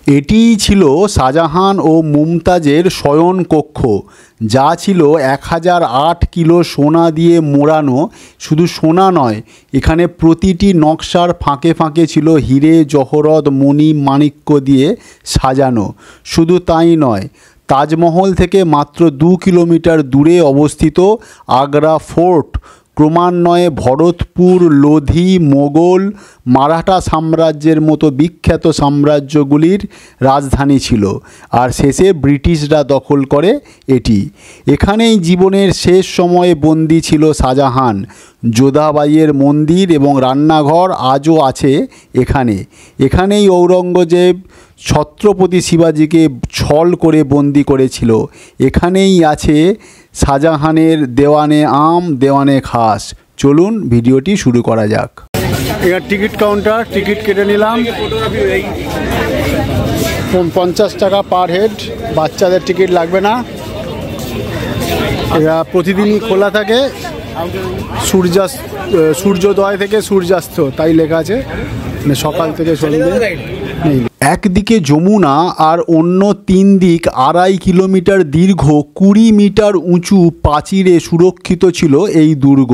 এটিই ছিল শাহজাহান ও মুমতাজের শয়ন কক্ষ, যা ছিল 1008 কিলো সোনা দিয়ে মোড়ানো। শুধু সোনা নয়, এখানে প্রতিটি নকশার ফাঁকে ফাঁকে ছিল হিরে জহরত মণি মাণিক্য দিয়ে সাজানো। শুধু তাই নয়, তাজমহল থেকে মাত্র 2 কিলোমিটার দূরে অবস্থিত আগ্রা ফোর্ট ক্রমান্বয়ে ভরতপুর, লোধি, মোগল, মারাঠা সাম্রাজ্যের মতো বিখ্যাত সাম্রাজ্যগুলির রাজধানী ছিল, আর শেষে ব্রিটিশরা দখল করে এটি। এখানেই জীবনের শেষ সময়ে বন্দী ছিল শাহজাহান। যোধাবাইয়ের মন্দির এবং রান্নাঘর আজও আছে এখানেই ঔরঙ্গজেব ছত্রপতি শিবাজিকে ছল করে বন্দি করেছিল। এখানেই আছে শাহজাহানের দেওয়ানে আম দেওয়ানে খাস। চলুন ভিডিওটি শুরু করা যাক। এবার টিকিট কাউন্টার, টিকিট কেটে নিলাম। 50 টাকা পার হেড, বাচ্চাদের টিকিট লাগবে না। এরা প্রতিদিনই খোলা থাকে, সূর্যোদয় থেকে সূর্যাস্ত, তাই লেখা আছে, মানে সকাল থেকে সন্ধ্যে নেই। একদিকে যমুনা আর অন্য 3 দিক 2.5 কিলোমিটার দীর্ঘ 20 মিটার উঁচু প্রাচীরে সুরক্ষিত ছিল এই দুর্গ।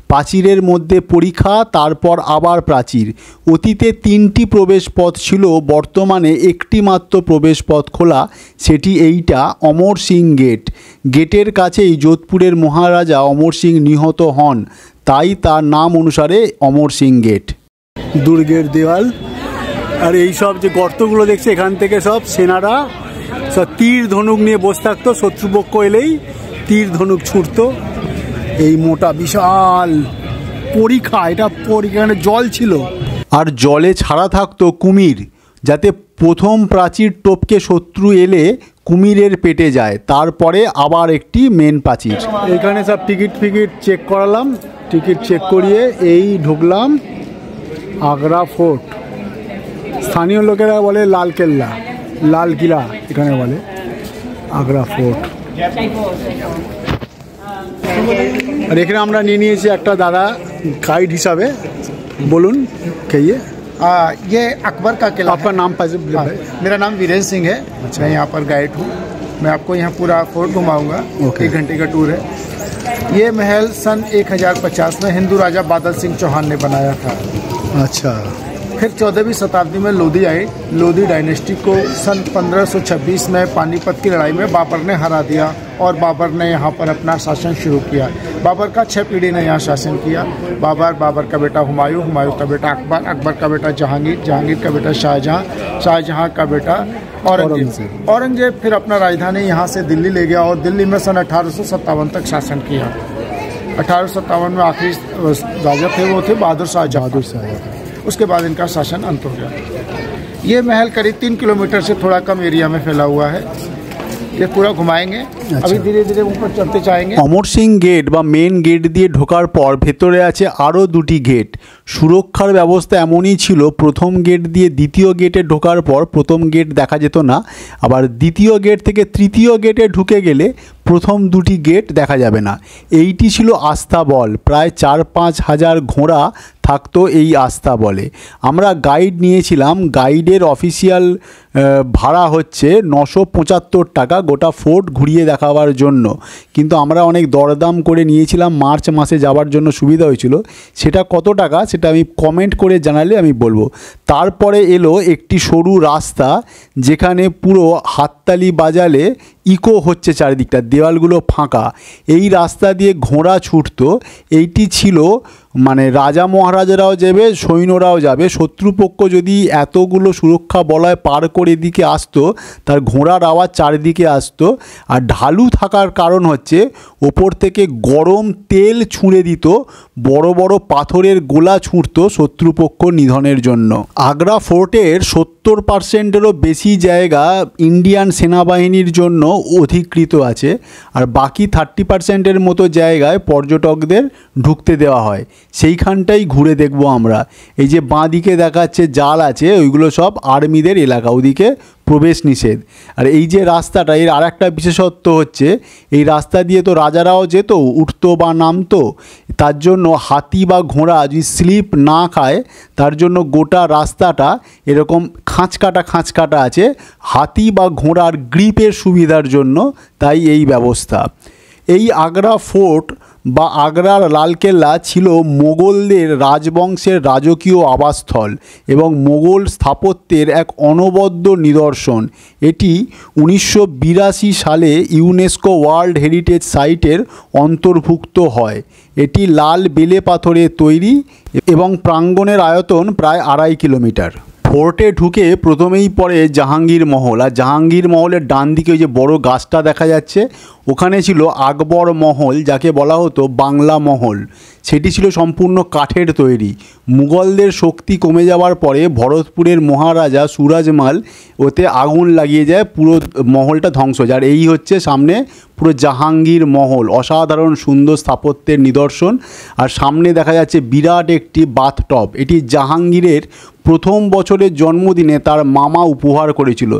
প্রাচীরের মধ্যে পরিখা, তারপর আবার প্রাচীর। অতীতে 3টি প্রবেশ পথ ছিল, বর্তমানে একটি মাত্র প্রবেশ পথ খোলা, সেটি এইটা অমর সিং গেট। গেটের কাছেই যোধপুরের মহারাজা অমর সিং নিহত হন, তাই তার নাম অনুসারে অমর সিং গেট। দুর্গের দেওয়াল আর এই সব যে গর্তগুলো দেখছে, এখান থেকে সব সেনারা সব তীর ধনুক নিয়ে বসে থাকতো, শত্রুপক্ষ এলেই তীর ধনুক ছুটতো। এই মোটা বিশাল পরিখা, এখানে জল ছিল, আর জলে ছাড়া থাকতো কুমির, যাতে প্রথম প্রাচীর টপকে শত্রু এলে কুমিরের পেটে যায়। তারপরে আবার একটি মেন প্রাচীর। এখানে সব টিকিট চেক করালাম, টিকিট চেক করিয়ে এই ঢুকলাম আগ্রা ফোর্ট। স্থানীয় লোকেরা বলে লালকেল্লা, লাল কিলা, এখানে বলে আগ্রা ফোর্ট। আর এখানে আমরা নিয়ে নিয়েছি একটা দাদা গাইড हिसाब बोलून कहिए। ये अकबर का किला। आपका नाम? मेरा नाम वीरेंद्र सिंह है। अच्छा। मैं यहाँ पर गाइड हूँ। मैं आपको यहाँ पूरा फोर्ट घुमाऊंगा। 1 घंटे का टूर है। ये महल सन 1050 में हिंदू राजा बादल सिंह चौहान ने बनाया था। अच्छा। फिर 14वीं शताब्दी में लोधी आई। लोधी डायनेस्टी को सन 1526 में पानीपत की लड़ाई में बाबर ने हरा दिया और बाबर ने यहाँ पर अपना शासन शुरू किया। बाबर का 6 पीढ़ी ने यहाँ शासन किया। बाबर का बेटा हुमायूं, हुमायूं का बेटा अकबर, अकबर का बेटा जहांगीर, जहांगीर का बेटा शाहजहां, शाहजहां का बेटा औरंगजेब फिर अपना राजधानी यहाँ से दिल्ली ले गया और दिल्ली में सन 1857 तक शासन किया। 1857 में आखिरी राजा थे वो थे बहादुर शाह। उसके बाद इनका शासन अंत हो गया। ये महल करीब 3 किलोमीटर से थोड़ा कम एरिया में फैला हुआ है। ये पूरा घुमाएंगे। अभी धीरे धीरे ऊपर चलते जाएंगे। অমর সিং গেট বা মেন গেট দিয়ে ঢোকার পর ভেতরে আছে আরও 2টি গেট। সুরক্ষার ব্যবস্থা এমনই ছিল, প্রথম গেট দিয়ে দ্বিতীয় গেটে ঢোকার পর প্রথম গেট দেখা যেত না, আবার দ্বিতীয় গেট থেকে তৃতীয় গেটে ঢুকে গেলে প্রথম 2টি গেট দেখা যাবে না। এইটি ছিল আস্তাবল। প্রায় 4-5 হাজার ঘোড়া থাকতো এই আস্তাবলে। আমরা গাইড নিয়েছিলাম। গাইডের অফিসিয়াল ভাড়া হচ্ছে 975 টাকা গোটা ফোর্ট ঘুরিয়ে দেখাবার জন্য, কিন্তু আমরা অনেক দরদাম করে নিয়েছিলাম। মার্চ মাসে যাওয়ার জন্য সুবিধা হয়েছিল। সেটা কত টাকা সেটা আমি কমেন্ট করে জানালে আমি বলবো। তারপরে এলো একটি সরু রাস্তা, যেখানে পুরো হাততালি বাজালে ইকো হচ্ছে চারিদিকটা, দেওয়ালগুলো ফাঁকা। এই রাস্তা দিয়ে ঘোড়া ছুটতো। এইটি ছিল মানে রাজা মহারাজারাও যাবে, সৈন্যরাও যাবে। শত্রুপক্ষ যদি এতগুলো সুরক্ষা বলয় পার করে এদিকে আসতো, তার ঘোড়ার আওয়াজ চারিদিকে আসতো। আর ঢালু থাকার কারণ হচ্ছে ওপর থেকে গরম তেল ছুঁড়ে দিত, বড় বড় পাথরের গোলা ছুঁড়তো শত্রুপক্ষ নিধনের জন্য। আগ্রা ফোর্টের 70%-এরও বেশি জায়গা ইন্ডিয়ান সেনাবাহিনীর জন্য অধিকৃত আছে, আর বাকি 30%-এর মতো জায়গায় পর্যটকদের ঢুকতে দেওয়া হয়। সেইখানটাই ঘুরে দেখব আমরা। এই যে বাঁ দিকে দেখাচ্ছে জাল আছে, ওইগুলো সব আর্মিদের এলাকা। ওদিকে প্রবেশ নিষেধ। আর এই যে রাস্তাটা, এর আর একটা বিশেষত্ব হচ্ছে এই রাস্তা দিয়ে তো রাজারাও যেত, উঠতো বা নামতো, তার জন্য হাতি বা ঘোড়া যদি স্লিপ না খায় তার জন্য গোটা রাস্তাটা এরকম খাঁচকাটা আছে হাতি বা ঘোড়ার গ্রিপের সুবিধার জন্য, তাই এই ব্যবস্থা। এই আগ্রা ফোর্ট বা আগ্রার লালকেল্লা ছিল মোগলদের রাজবংশের রাজকীয় আবাসস্থল এবং মোগল স্থাপত্যের এক অনবদ্য নিদর্শন। এটি 1982 সালে ইউনেস্কো ওয়ার্ল্ড হেরিটেজ সাইটের অন্তর্ভুক্ত হয়। এটি লাল বেলে পাথরে তৈরি এবং প্রাঙ্গণের আয়তন প্রায় 2.5 কিলোমিটার। ফোর্টে ঢুকে প্রথমেই পড়ে জাহাঙ্গীর মহল, আর জাহাঙ্গীর মহলের ডান দিকে ওই যে বড় গাছটা দেখা যাচ্ছে ওখানে ছিল আকবর মহল, যাকে বলা হতো বাংলা মহল। সেটি ছিল সম্পূর্ণ কাঠের তৈরি। মুঘলদের শক্তি কমে যাওয়ার পরে ভরতপুরের মহারাজা সুরাজমাল ওতে আগুন লাগিয়ে যায়, পুরো মহলটা ধ্বংস হয়ে যায়। আর এই হচ্ছে সামনে পুরো জাহাঙ্গীর মহল, অসাধারণ সুন্দর স্থাপত্যের নিদর্শন। আর সামনে দেখা যাচ্ছে বিরাট একটি বাথটব, এটি জাহাঙ্গীরের প্রথম বছরের জন্মদিনে তার মামা উপহার করেছিল।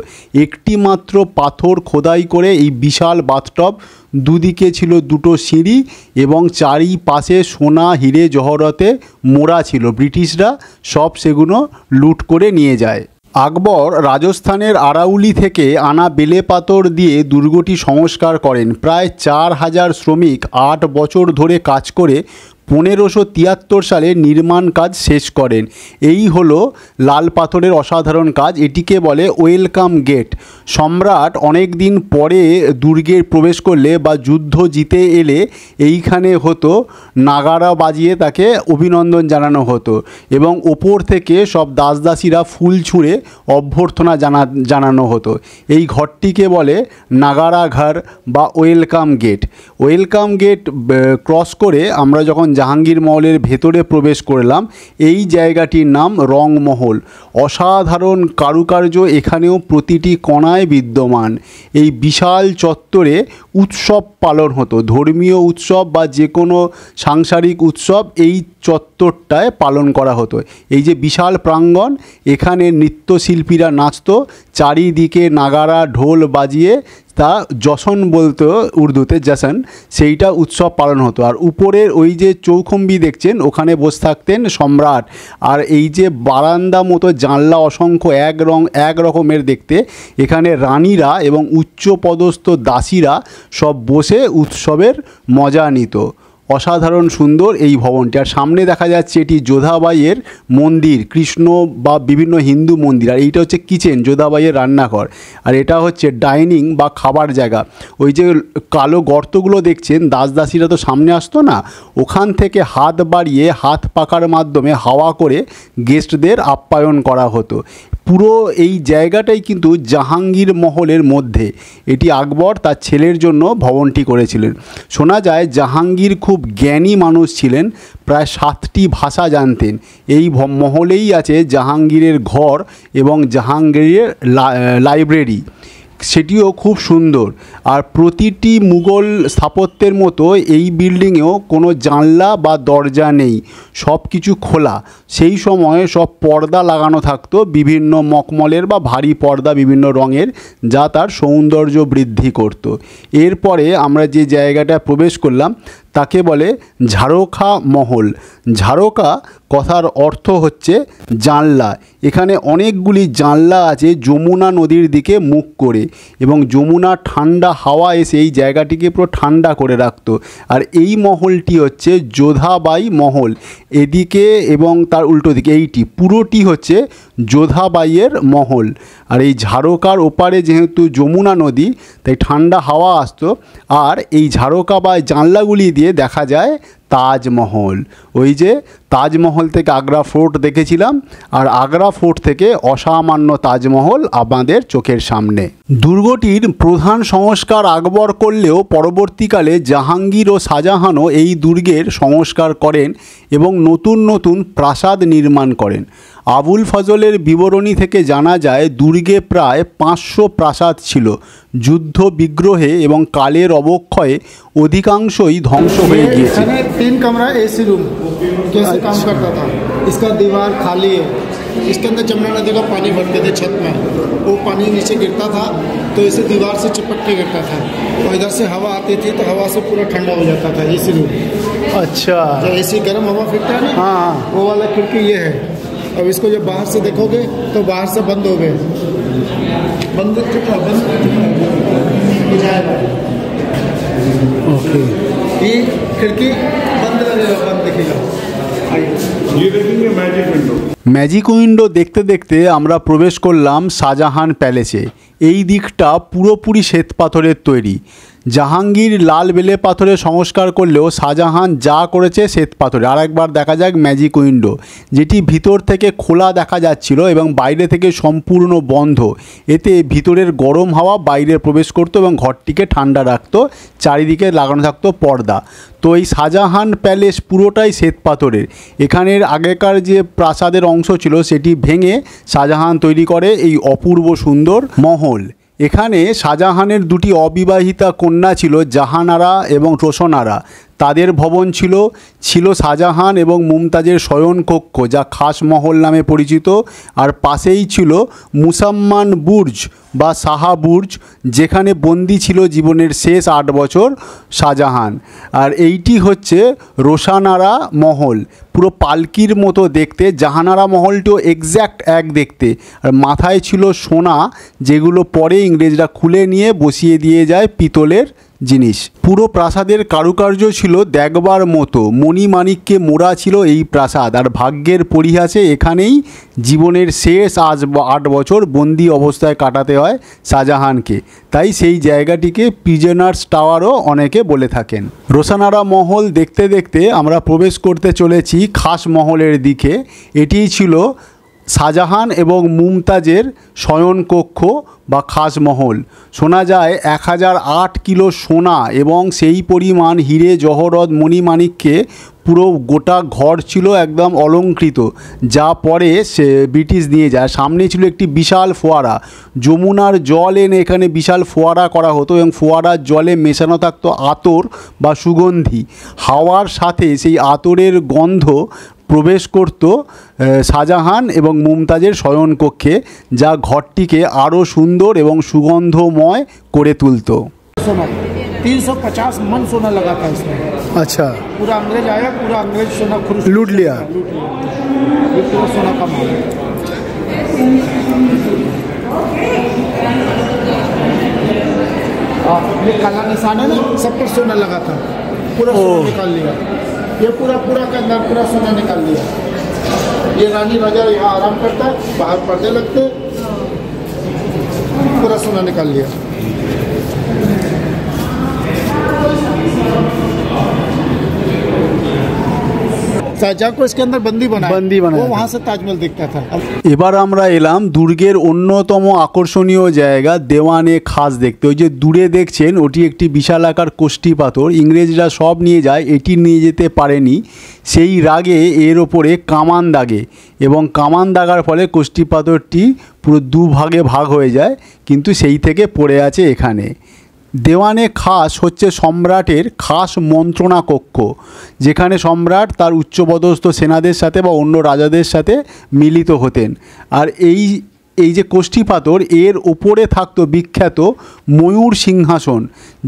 একটি মাত্র পাথর খোদাই করে এই বিশাল বাথটব, দুদিকে ছিল দুটো সিঁড়ি এবং চারিপাশে সোনা হিরে জহরতে মোড়া ছিল। ব্রিটিশরা সব সেগুলো লুট করে নিয়ে যায়। আকবর রাজস্থানের আরাউলি থেকে আনা বেলে পাথর দিয়ে দুর্গটি সংস্কার করেন। প্রায় 4000 শ্রমিক 8 বছর ধরে কাজ করে 1573 সালে নির্মাণ কাজ শেষ করেন। এই হলো লাল পাথরের অসাধারণ কাজ। এটিকে বলে ওয়েলকাম গেট। সম্রাট অনেক দিন পরে দুর্গে প্রবেশ করলে বা যুদ্ধ জিতে এলে এইখানে হতো নাগারা বাজিয়ে তাকে অভিনন্দন জানানো হতো এবং ওপর থেকে সব দাসদাসীরা ফুল ছুঁড়ে অভ্যর্থনা জানানো হতো। এই ঘরটিকে বলে নাগারা ঘর বা welcome gate. Welcome gate cross করে আমরা যখন জাহাঙ্গীর মহলের ভেতরে প্রবেশ করলাম, এই জায়গাটির নাম রংমহল। অসাধারণ কারুকার্য এখানেও প্রতিটি কোণায় বিদ্যমান। এই বিশাল চত্বরে উৎসব পালন হতো, ধর্মীয় উৎসব বা যে কোনো সাংসারিক উৎসব এই চত্বরটায় পালন করা হতো। এই যে বিশাল প্রাঙ্গণ, এখানে নৃত্যশিল্পীরা নাচতো, চারিদিকে নাগারা ঢোল বাজিয়ে, তা জশন বলতো উর্দুতে, জশন, সেইটা উৎসব পালন হতো। আর উপরের ওই যে চৌখম্বি দেখছেন ওখানে বসে থাকতেন সম্রাট। আর এই যে বারান্দা মতো জানলা অসংখ্য এক রকমের দেখতে, এখানে রানীরা এবং উচ্চপদস্থ দাসীরা সব বসে উৎসবের মজা নিত। অসাধারণ সুন্দর এই ভবনটি। আর সামনে দেখা যাচ্ছে এটি যোধাবাইয়ের মন্দির, কৃষ্ণ বা বিভিন্ন হিন্দু মন্দির। আর এইটা হচ্ছে কিচেন, যোধাবাইয়ের রান্নাঘর। আর এটা হচ্ছে ডাইনিং বা খাবার জায়গা। ওই যে কালো গর্তগুলো দেখছেন, দাসদাসীরা তো সামনে আসতো না, ওখান থেকে হাত বাড়িয়ে হাত পাকার মাধ্যমে হাওয়া করে গেস্টদের আপ্যায়ন করা হতো। পুরো এই জায়গাটাই কিন্তু জাহাঙ্গীর মহলের মধ্যে। এটি আকবর তার ছেলের জন্য ভবনটি করেছিলেন। শোনা যায় জাহাঙ্গীর খুব জ্ঞানী মানুষ ছিলেন, প্রায় 7টি ভাষা জানতেন। এই মহলেই আছে জাহাঙ্গীরের ঘর এবং জাহাঙ্গীরের লাইব্রেরি, সেটিও খুব সুন্দর। আর প্রতিটি মুঘল স্থাপত্যের মতো এই বিল্ডিংয়েও কোনো জানলা বা দরজা নেই, সব কিছু খোলা। সেই সময়ে সব পর্দা লাগানো থাকতো, বিভিন্ন মখমলের বা ভারী পর্দা বিভিন্ন রঙের, যা তার সৌন্দর্য বৃদ্ধি করত। এরপরে আমরা যে জায়গাটা প্রবেশ করলাম তাকে বলে ঝারোখা মহল। ঝারোখা কথার অর্থ হচ্ছে জানলা। এখানে অনেকগুলি জানলা আছে যমুনা নদীর দিকে মুখ করে, এবং যমুনা ঠান্ডা হাওয়া এসে এই জায়গাটিকে পুরো ঠান্ডা করে রাখতো। আর এই মহলটি হচ্ছে যোধাবাই মহল। এদিকে এবং তার উল্টো দিকে এইটি পুরোটি হচ্ছে যোধাবাইয়ের মহল। আর এই ঝারোকার ওপারে যেহেতু যমুনা নদী, তাই ঠান্ডা হাওয়া আসতো। আর এই ঝারোকা বা জানলাগুলি দিয়ে দেখা যায় তাজমহল। ওই যে তাজমহল থেকে আগ্রা ফোর্ট দেখেছিলাম, আর আগ্রা ফোর্ট থেকে অসামান্য তাজমহল আমাদের চোখের সামনে। দুর্গটির প্রধান সংস্কার আকবর করলেও পরবর্তীকালে জাহাঙ্গীর ও শাহজাহানও এই দুর্গের সংস্কার করেন এবং নতুন নতুন প্রাসাদ নির্মাণ করেন। আবুল ফজলের বিবরণী থেকে জানা যায় দুর্গে প্রায় 500 প্রাসাদ ছিল। যুদ্ধ বিগ্রহে এবং কালের অবক্ষয়ে অধিকাংশই ধ্বংস হয়ে গিয়েছে। 3 कमरा एसी रूम कैसे काम करता था, इसका दीवार खाली है, इसके अंदर जमुना नदी का पानी भरते थे छत में, वो पानी नीचे गिरता था तो इसे दीवार से चिपक के गिरता था और इधर से हवा आती थी तो हवा से पूरा ठंडा हो जाता था एसी रूम। अच्छा, जो एसी गर्म हवा फिरता है ना, हाँ, वो वाला खिड़की ये है। अब इसको जब बाहर से देखोगे तो बाहर से बंद हो गए, बंद ओके, ये खिड़की बंद लगेगा, बंद दिखेगा। ये देखेंगे मैजिक विंडो। ম্যাজিক উইন্ডো দেখতে দেখতে আমরা প্রবেশ করলাম শাহজাহান প্যালেসে। এই দিকটা পুরোপুরি শ্বেত পাথরের তৈরি। জাহাঙ্গীর লাল বেলে পাথরে সংস্কার করলেও শাহজাহান যা করেছে শ্বেত পাথরে। আর একবার দেখা যাক ম্যাজিক উইন্ডো, যেটি ভিতর থেকে খোলা দেখা যাচ্ছিল এবং বাইরে থেকে সম্পূর্ণ বন্ধ। এতে ভিতরের গরম হাওয়া বাইরে প্রবেশ করতো এবং ঘরটিকে ঠান্ডা রাখতো। চারিদিকে লাগানো থাকতো পর্দা। তো এই শাহজাহান প্যালেস পুরোটাই শ্বেত পাথরের। এখানের আগেকার যে প্রাসাদের অংশ ছিল সেটি ভেঙে শাহজাহান তৈরি করে এই অপূর্ব সুন্দর মহল। এখানে শাহজাহানের দুটি অবিবাহিতা কন্যা ছিল, জাহানারা এবং রোশনারা। তাদের ভবন ছিল শাহজাহান এবং মুমতাজের শয়নকক্ষ, যা খাস মহল নামে পরিচিত। আর পাশেই ছিল মুসাম্মান বুর্জ বা শাহা বুর্জ, যেখানে বন্দি ছিল জীবনের শেষ 8 বছর শাহজাহান। আর এইটি হচ্ছে রোশানারা মহল, পুরো পালকির মতো দেখতে। জাহানারা মহলটিও এক্স্যাক্ট এক দেখতে। আর মাথায় ছিল সোনা, যেগুলো পরে ইংরেজরা খুলে নিয়ে বসিয়ে দিয়ে যায় পিতলের জিনিস। পুরো প্রাসাদের কারুকার্য ছিল দেখবার মতো। মণিমাণিক্যে মোড়া ছিল এই প্রাসাদ। আর ভাগ্যের পরিহাসে এখানেই জীবনের শেষ 8 বছর বন্দি অবস্থায় কাটাতে হয় শাহজাহানকে। তাই সেই জায়গাটিকে প্রিজনার্স টাওয়ারও অনেকে বলে থাকেন। রোশানারা মহল দেখতে দেখতে আমরা প্রবেশ করতে চলেছি খাস মহলের দিকে। এটিই ছিল শাহজাহান এবং মুমতাজের শয়নকক্ষ বা খাস মহল। শোনা যায় 1008 কিলো সোনা এবং সেই পরিমাণ হিরে জহরত মণিমাণিক্যে পুরো গোটা ঘর ছিল একদম অলঙ্কৃত, যা পরে সে ব্রিটিশ নিয়ে যায়। সামনে ছিল একটি বিশাল ফোয়ারা। যমুনার জল এনে এখানে বিশাল ফোয়ারা করা হতো এবং ফোয়ারার জলে মেশানো থাকতো আতর বা সুগন্ধি। হাওয়ার সাথে সেই আতরের গন্ধ প্রবেশ করত শাহজাহান এবং মুমতাজের শয়নকক্ষে, যা ঘরটিকে আরও সুন্দর এবং সুগন্ধময় করে তুলত। 350 मन सोना लगा था इसमें। अच्छा, पूरा अंग्रेज आया, पूरा अंग्रेज सोना लूट लिया। ये पूरा सोना का माल है। ये काला निशान है ना, सब पर सोना लगा था, पूरा सोना निकाल लिया। ये पूरा के अंदर पूरा सोना निकाल लिया। ये रानी राजा यहाँ आराम करता, बाहर पर्दे लगते, पूरा सोना निकाल लिया। शाहजहां को इसके अंदर बंदी बनाया वो वहाँ से ताजमहल दिखता था। এবার আমরা এলাম দুর্গের অন্যতম আকর্ষণীয় জায়গা দেওয়ানে খাস দেখতে। ওই যে দূরে দেখছেন ওটি একটি বিশাল আকার কোষ্ঠী পাথর। ইংরেজরা সব নিয়ে যায়, এটি নিয়ে যেতে পারেনি। সেই রাগে এর ওপরে কামান দাগে এবং কামান দাগার ফলে কোষ্ঠী পাথরটি পুরো দুভাগে ভাগ হয়ে যায়, কিন্তু সেই থেকে পড়ে আছে এখানে। দেওয়ানে খাস হচ্ছে সম্রাটের খাস মন্ত্রণা কক্ষ, যেখানে সম্রাট তার উচ্চপদস্থ সেনাদের সাথে বা অন্য রাজাদের সাথে মিলিত হতেন। আর এই যে কোষ্ঠী পাথর, এর ওপরে থাকতো বিখ্যাত ময়ূর সিংহাসন,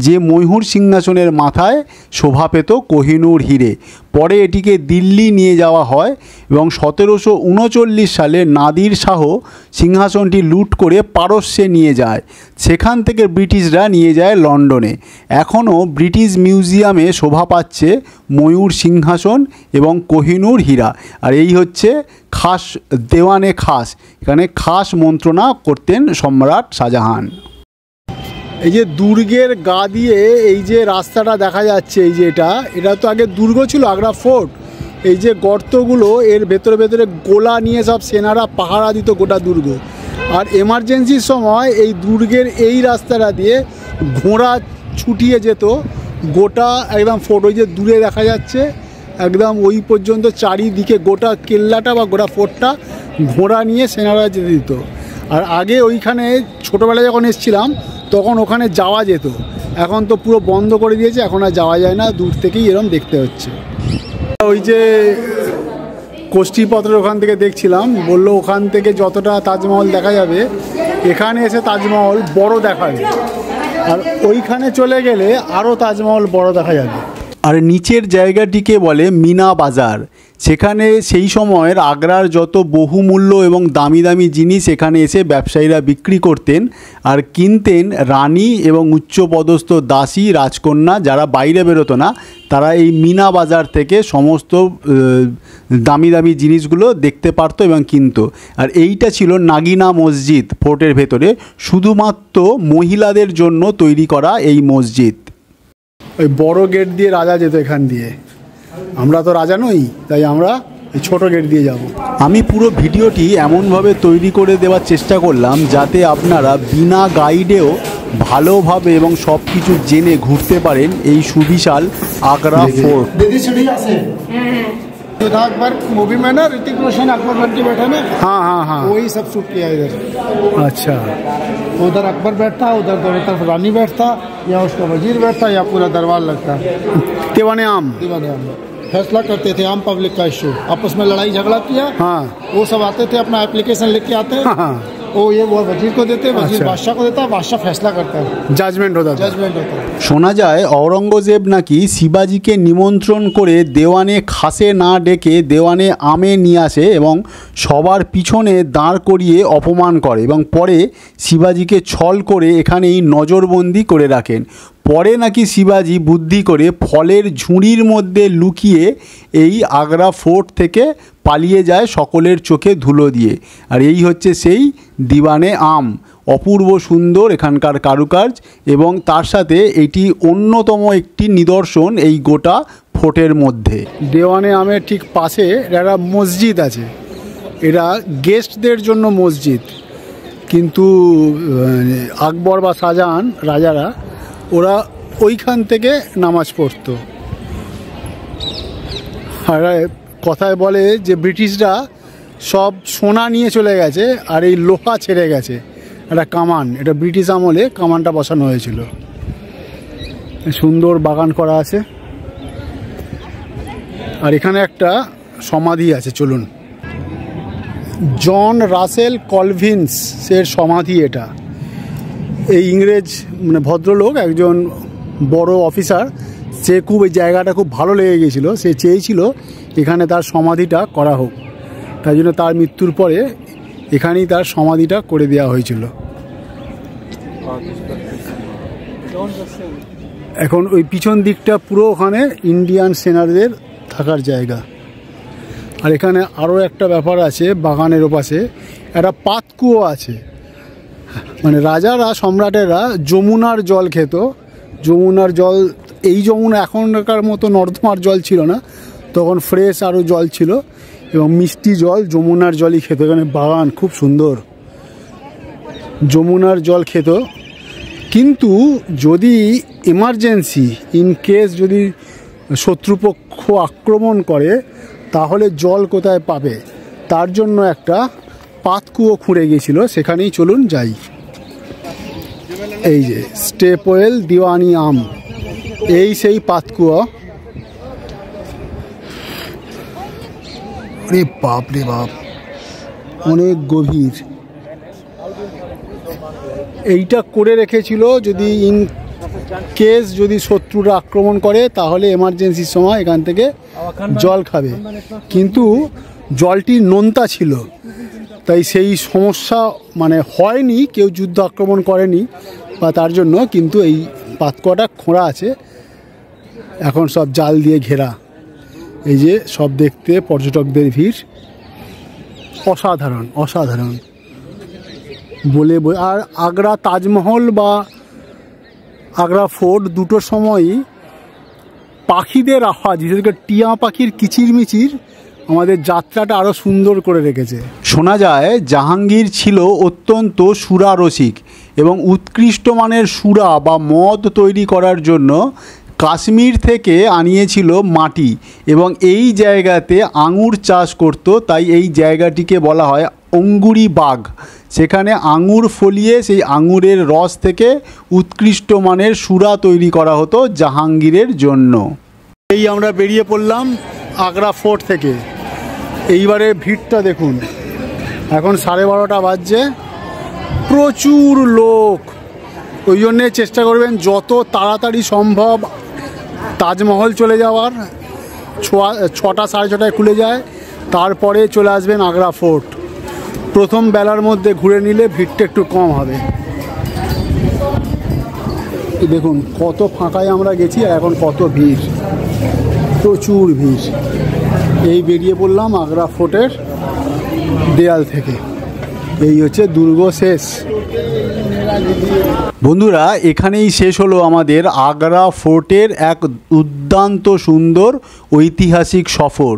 যে ময়ূর সিংহাসনের মাথায় শোভা পেত কোহিনূর হিরে। পরে এটিকে দিল্লি নিয়ে যাওয়া হয় এবং 1739 সালে নাদির শাহ সিংহাসনটি লুট করে পারস্যে নিয়ে যায়। সেখান থেকে ব্রিটিশরা নিয়ে যায় লন্ডনে। এখনও ব্রিটিশ মিউজিয়ামে শোভা পাচ্ছে ময়ূর সিংহাসন এবং কোহিনূর হীরা। আর এই হচ্ছে খাস দেওয়ানে খাস। এখানে খাস মন্ত্রণা করতেন সম্রাট শাহজাহান। এই যে দুর্গের গা দিয়ে এই যে রাস্তাটা দেখা যাচ্ছে, এই যে এটা তো আগে দুর্গ ছিল, আগ্রা ফোর্ট। এই যে গর্তগুলো, এর ভেতরে গোলা নিয়ে সব সেনারা পাহারা দিত গোটা দুর্গ। আর এমার্জেন্সির সময় এই দুর্গের এই রাস্তাটা দিয়ে ঘোড়া ছুটিয়ে যেত গোটা একদম ফোর্ট। ওই যে দূরে দেখা যাচ্ছে একদম ওই পর্যন্ত চারিদিকে গোটা কেল্লাটা বা গোটা ফোর্টটা ঘোড়া নিয়ে সেনারা যেতে দিত। আর আগে ওইখানে ছোটোবেলায় যখন এসেছিলাম তখন ওখানে যাওয়া যেত, এখন তো পুরো বন্ধ করে দিয়েছে, এখন আর যাওয়া যায় না, দূর থেকেই এরকম দেখতে হচ্ছে। ওই যে কোষ্ঠীপত্র ওখান থেকে দেখছিলাম, বললো ওখান থেকে যতটা তাজমহল দেখা যাবে এখানে এসে তাজমহল বড় দেখাবে, আর ওইখানে চলে গেলে আরও তাজমহল বড় দেখা যাবে। আর নিচের জায়গাটিকে বলে মিনা বাজার। সেখানে সেই সময়ের আগ্রার যত বহুমূল্য এবং দামি দামি জিনিস এখানে এসে ব্যবসায়ীরা বিক্রি করতেন আর কিনতেন। রানী এবং উচ্চপদস্থ দাসী রাজকন্যা যারা বাইরে বেরোতো না, তারা এই মিনা বাজার থেকে সমস্ত দামি দামি জিনিসগুলো দেখতে পারতো এবং কিনতো। আর এইটা ছিল নাগিনা মসজিদ ফোর্টের ভেতরে, শুধুমাত্র মহিলাদের জন্য তৈরি করা এই মসজিদ। ওই বড় গেট দিয়ে রাজা যেত এখান দিয়ে, আমরা তো রাজা নই, তাই আমরা এই ছোটো গেট দিয়ে যাব। আমি পুরো ভিডিওটি এমনভাবে তৈরি করে দেওয়ার চেষ্টা করলাম যাতে আপনারা বিনা গাইডেও ভালোভাবে এবং সব কিছু জেনে ঘুরতে পারেন এই সুবিশাল আগ্রা ফোর্ট। अकबर मूवी में ना ऋतिक रोशन अकबर बन के बैठा ना, हाँ हाँ हाँ, वही सब शूट किया इधर। अच्छा, उधर अकबर बैठता, उधर दोनों तरफ रानी बैठता, या उसका वजीर बैठता, या पूरा दरबार लगता। दीवाने आम फैसला करते थे, आम पब्लिक का इशू, आपस में लड़ाई झगड़ा किया, हाँ, वो सब आते थे, अपना एप्लीकेशन लेके आते हैं, हाँ, वो ये वो वजीर को देते, वजीर बादशाह को देता, बादशाह फैसला करता है, জাজমেন্ট হতো। जजमेंट होता है। শোনা যায় ঔরঙ্গজেব নাকি শিবাজিকে নিমন্ত্রণ করে দেওয়ানে খাসে না ডেকে দেওয়ানে আমে নিয়ে আসে এবং সবার পিছনে দাঁড় করিয়ে অপমান করে এবং পরে শিবাজিকে ছল করে এখানেই নজরবন্দি করে রাখেন। পরে নাকি শিবাজি বুদ্ধি করে ফলের ঝুড়ির মধ্যে লুকিয়ে এই আগ্রা ফোর্ট থেকে পালিয়ে যায় সকলের চোখে ধুলো দিয়ে। আর এই হচ্ছে সেই দিওয়ানে আম। অপূর্ব সুন্দর এখানকার কারুকাজ এবং তার সাথে এটি অন্যতম একটি নিদর্শন এই গোটা ফোর্টের মধ্যে। দেওয়ানে আমের ঠিক পাশে একটা মসজিদ আছে, এটা গেস্টদের জন্য মসজিদ, কিন্তু আকবর বা শাহজাহান রাজারা ওরা ওইখান থেকে নামাজ পড়তো। আর কথায় বলে যে ব্রিটিশরা সব সোনা নিয়ে চলে গেছে আর এই লোহা ছেড়ে গেছে। একটা কামান, এটা ব্রিটিশ আমলে কামানটা বসানো হয়েছিল। সুন্দর বাগান করা আছে, আর এখানে একটা সমাধি আছে, চলুন। জন রাসেল কলভিন্সের সমাধি এটা। এই ইংরেজ মানে ভদ্রলোক, একজন বড় অফিসার, সে খুব এই জায়গাটা খুব ভালো লেগে গিয়েছিল, সে চেয়েছিল এখানে তার সমাধিটা করা হোক, তাই জন্য তার মৃত্যুর পরে এখানেই তার সমাধিটা করে দেওয়া হয়েছিল। এখন ওই পিছন দিকটা পুরো ওখানে ইন্ডিয়ান সেনারদের থাকার জায়গা। আর এখানে আরও একটা ব্যাপার আছে, বাগানের ওপাশে একটা পাতকুয়ো আছে। মানে রাজারা সম্রাটেরা যমুনার জল খেত। যমুনার জল, এই যমুনা এখনকার মতো নর্দমার জল ছিল না, তখন ফ্রেশ আরও জল ছিল এবং মিষ্টি জল যমুনার জলই খেত। এখানে বাগান খুব সুন্দর, যমুনার জল খেত। কিন্তু যদি এমার্জেন্সি ইন কেস যদি শত্রুপক্ষ আক্রমণ করে তাহলে জল কোথায় পাবে, তার জন্য একটা পাতকুয়ো খুঁড়ে গিয়েছিল, সেখানেই চলুন যাই। এই যে স্টেপওয়েল দিওয়ানি আম, এই সেই পাতকুয়ো। রে বাপ রে বাপ, অনেক গভীর। এইটা করে রেখেছিল যদি ইন কেস যদি শত্রুরা আক্রমণ করে তাহলে এমার্জেন্সির সময় এখান থেকে জল খাবে। কিন্তু জলটি নোনতা ছিল, তাই সেই সমস্যা মানে হয়নি, কেউ যুদ্ধ আক্রমণ করেনি বা তার জন্য। কিন্তু এই পাতকুয়োটা খোঁড়া আছে, এখন সব জাল দিয়ে ঘেরা। এই যে সব দেখতে পর্যটকদের ভিড়, অসাধারণ অসাধারণ বলে। আর আগ্রা তাজমহল বা আগ্রা ফোর্ট দুটোর সময়ই পাখিদের আওয়াজ, বিশেষ করে টিয়া পাখির কিচিরমিচির আমাদের যাত্রাটা আরও সুন্দর করে রেখেছে। শোনা যায় জাহাঙ্গীর ছিল অত্যন্ত সুরা রসিক এবং উৎকৃষ্ট মানের সুরা বা মদ তৈরি করার জন্য কাশ্মীর থেকে আনিয়েছিল মাটি এবং এই জায়গাতে আঙুর চাষ করত, তাই এই জায়গাটিকে বলা হয় অঙ্গুরি বাগ। সেখানে আঙুর ফলিয়ে সেই আঙুরের রস থেকে উৎকৃষ্ট মানের সুরা তৈরি করা হতো জাহাঙ্গীরের জন্য। এই আমরা বেরিয়ে পড়লাম আগ্রা ফোর্ট থেকে। এইবারে ভিড়টা দেখুন, এখন 12:30 বাজছে, প্রচুর লোক। ওই জন্যে চেষ্টা করবেন যত তাড়াতাড়ি সম্ভব তাজমহল চলে যাওয়ার। 6টা 6:30 খুলে যায়, তারপরে চলে আসবেন আগ্রা ফোর্ট। প্রথম বেলার মধ্যে ঘুরে নিলে ভিড়টা একটু কম হবে। দেখুন কত ফাঁকায় আমরা গেছি আর এখন কত ভিড়, প্রচুর ভিড়। এই বেরিয়ে পড়লাম আগ্রা ফোর্টের দেয়াল থেকে। এই হচ্ছে দুর্গ শেষ। বন্ধুরা, এখানেই শেষ হলো আমাদের আগ্রা ফোর্টের এক দুর্দান্ত সুন্দর ঐতিহাসিক সফর।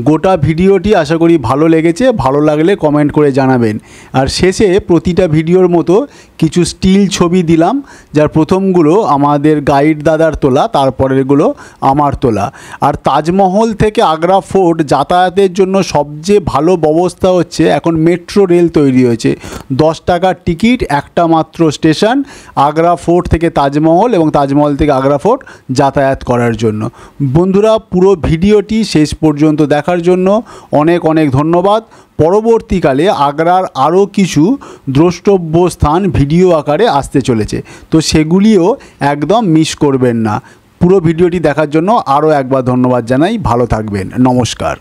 গোটা ভিডিওটি আশা করি ভালো লেগেছে। ভালো লাগলে কমেন্ট করে জানাবেন। আর শেষে প্রতিটা ভিডিওর মতো কিছু স্টিল ছবি দিলাম, যার প্রথমগুলো আমাদের গাইড দাদার তোলা, তারপরেরগুলো আমার তোলা। আর তাজমহল থেকে আগ্রা ফোর্ট যাতায়াতের জন্য সবচেয়ে ভালো ব্যবস্থা হচ্ছে এখন মেট্রো রেল তৈরি হয়েছে। 10 টাকার টিকিট, একটা মাত্র স্টেশন আগ্রা ফোর্ট থেকে তাজমহল এবং তাজমহল থেকে আগ্রা ফোর্ট যাতায়াত করার জন্য। বন্ধুরা, পুরো ভিডিওটি শেষ পর্যন্ত দেখার জন্য অনেক অনেক ধন্যবাদ। পরবর্তীকালে আগ্রার আরও কিছু দ্রষ্টব্য স্থান ভিডিও আকারে আসতে চলেছে, তো সেগুলিও একদম মিস করবেন না। পুরো ভিডিওটি দেখার জন্য আরও একবার ধন্যবাদ জানাই। ভালো থাকবেন, নমস্কার।